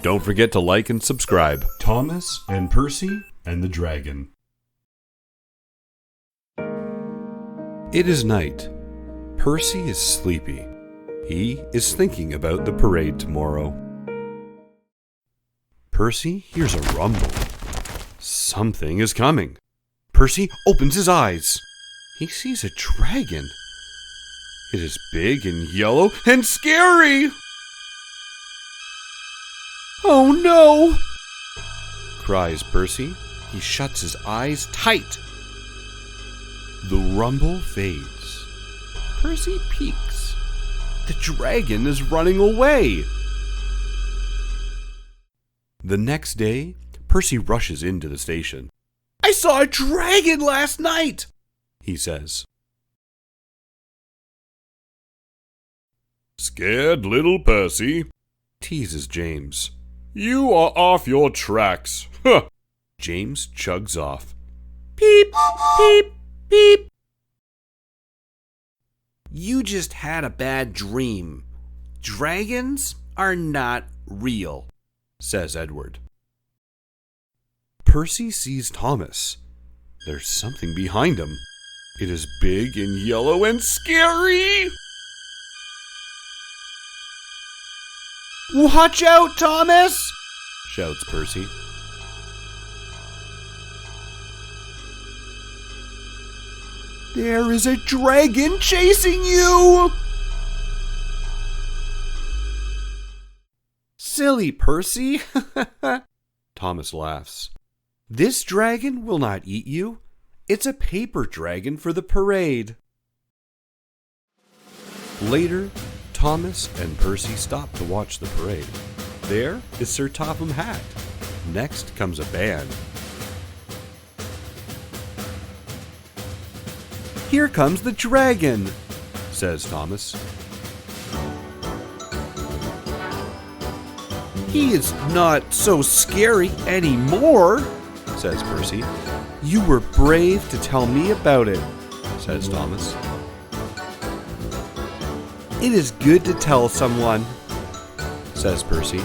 Don't forget to like and subscribe. Thomas and Percy and the Dragon. It is night. Percy is sleepy. He is thinking about the parade tomorrow. Percy hears a rumble. Something is coming. Percy opens his eyes. He sees a dragon. It is big and yellow and scary. "Oh no!" cries Percy. He shuts his eyes tight. The rumble fades. Percy peeks. The dragon is running away. The next day, Percy rushes into the station. "I saw a dragon last night," he says. "Scared little Percy," teases James. "You are off your tracks." Huh. James chugs off. Peep, peep, peep. "You just had a bad dream. Dragons are not real," says Edward. Percy sees Thomas. There's something behind him. It is big and yellow and scary. "Watch out, Thomas!" shouts Percy. "There is a dragon chasing you!" "Silly Percy," Thomas laughs. "This dragon will not eat you. It's a paper dragon for the parade." Later, Thomas and Percy stop to watch the parade. There is Sir Topham Hatt. Next comes a band. "Here comes the dragon," says Thomas. "He is not so scary anymore," says Percy. "You were brave to tell me about it," says Thomas. "It is good to tell someone," says Percy.